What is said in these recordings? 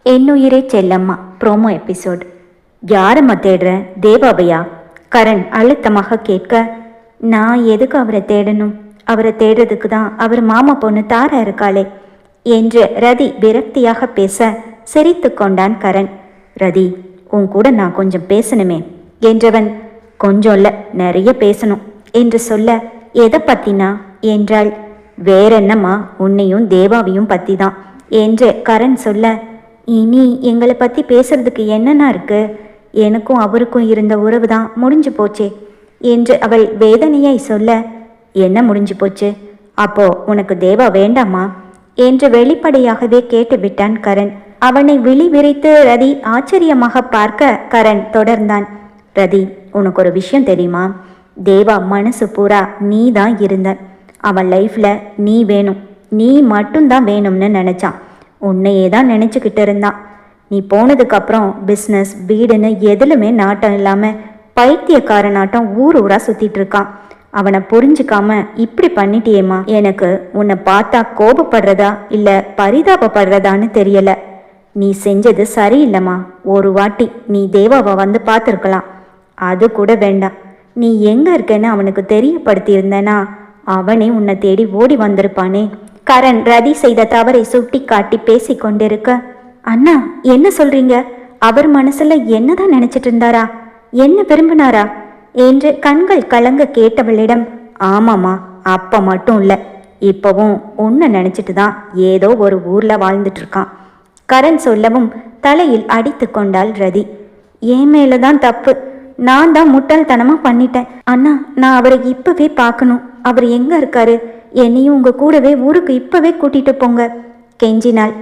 என்னுயிரே செல்லம்மா promo episode. யாரம்மா தேடுற? தேவாவையா? கரண் அழுத்தமாக கேட்க, நான் எதுக்கு அவரை தேடணும்? அவரை தேடுறதுக்கு தான் அவர் மாமா பொண்ணு தாரா இருக்காளே என்று ரதி விரக்தியாக பேச சிரித்து கொண்டான் கரண். ரதி, உன் கூட நான் கொஞ்சம் பேசணுமே என்றவன், கொஞ்சம் இல்லை நிறைய பேசணும் என்று சொல்ல, எதை பத்தினா என்றாள். வேற என்னம்மா, உன்னையும் தேவாவையும் பத்தி தான் என்று கரண் சொல்ல, இனி எங்களை பற்றி பேசுறதுக்கு என்னன்னா இருக்கு? எனக்கும் அவருக்கும் இருந்த உறவு தான் முடிஞ்சு போச்சே என்று அவள் வேதனையை சொல்ல, என்ன முடிஞ்சு போச்சு? அப்போ உனக்கு தேவா வேண்டாமா என்று வெளிப்படையாகவே கேட்டுவிட்டான் கரண். அவனை விழி விரித்து ரதி ஆச்சரியமாக பார்க்க கரண் தொடர்ந்தான். ரதி, உனக்கு ஒரு விஷயம் தெரியுமா? தேவா மனசு பூரா நீ தான் இருந்த. அவன் லைஃப்ல நீ வேணும், நீ மட்டும்தான் வேணும்னு நினைச்சான். உன்னையே தான் நினச்சிக்கிட்டு இருந்தான். நீ போனதுக்கப்புறம் பிஸ்னஸ் வீடுன்னு எதுலுமே நாட்டம் இல்லாமல் பைத்தியக்காரனாட்டம் ஊர் ஊரா சுற்றிட்டு இருக்கான். அவனை புரிஞ்சுக்காம இப்படி பண்ணிட்டியேம்மா. எனக்கு உன்னை பார்த்தா கோபப்படுறதா இல்லை பரிதாபப்படுறதான்னு தெரியல. நீ செஞ்சது சரியில்லைம்மா. ஒரு வாட்டி நீ தேவாவை வந்து பார்த்துருக்கலாம். அது கூட வேண்டாம். நீ எங்கே இருக்கேன்னு அவனுக்கு தெரியப்படுத்தியிருந்தேன்னா அவனே உன்னை தேடி ஓடி வந்திருப்பானே. கரண் ரதி செய்த தவறை சுட்டி காட்டி பேசி கொண்டிருக்க, அண்ணா என்ன சொல்றீங்க? அவர் மனசுல என்னதான் நினைச்சிட்டு இருந்தாரா? என்ன விரும்பினாரா என்று கண்கள் கலங்க கேட்டவளிடம், ஆமாம்மா, அப்ப மட்டும் இல்லை, இப்பவும் உன்னை நினைச்சிட்டு தான் ஏதோ ஒரு ஊர்ல வாழ்ந்துட்டு இருக்கான். கரண் சொல்லவும் தலையில் அடித்து கொண்டாள் ரதி. என் மேலதான் தப்பு. நான் தான் முட்டாள்தனமா பண்ணிட்டேன். அண்ணா, நான் அவரை இப்பவே பார்க்கணும். அவர் எங்க இருக்காரு? என்னையும் உங்க கூடவே ஊருக்கு இப்பவே கூட்டிட்டு போங்க கெஞ்சினாள்.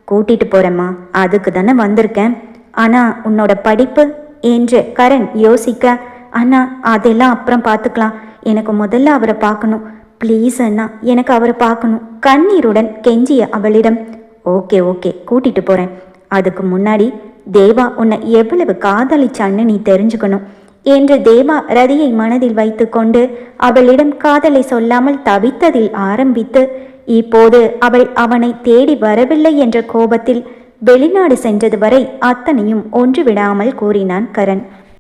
கூட்டிட்டு போறேம்மா, அதுக்கு தானே வந்திருக்கேன். ஆனா உன்னோட படிப்பு என்று கரண் யோசிக்க, அண்ணா அதெல்லாம் அப்புறம் பார்த்துக்கலாம். எனக்கு முதல்ல அவரை பார்க்கணும். ப்ளீஸ் அண்ணா, எனக்கு அவரை பார்க்கணும் கண்ணீருடன் கெஞ்சிய அவளிடம். ஓகே ஓகே, கூட்டிட்டு போறேன். அதுக்கு முன்னாடி தேவா உன்னை எவ்வளவு காதலிச்சான்னு நீ தெரிஞ்சுக்கணும் என்று தேவா ரதியை மனதில் வைத்து கொண்டு அவளிடம் காதலை சொல்லாமல் தவித்ததில் ஆரம்பித்து, இப்போது அவள் அவனை தேடி வரவில்லை என்ற கோபத்தில் வெளிநாடு சென்றது வரை அத்தனையும் ஒன்று விடாமல் கூறினான் கரண்.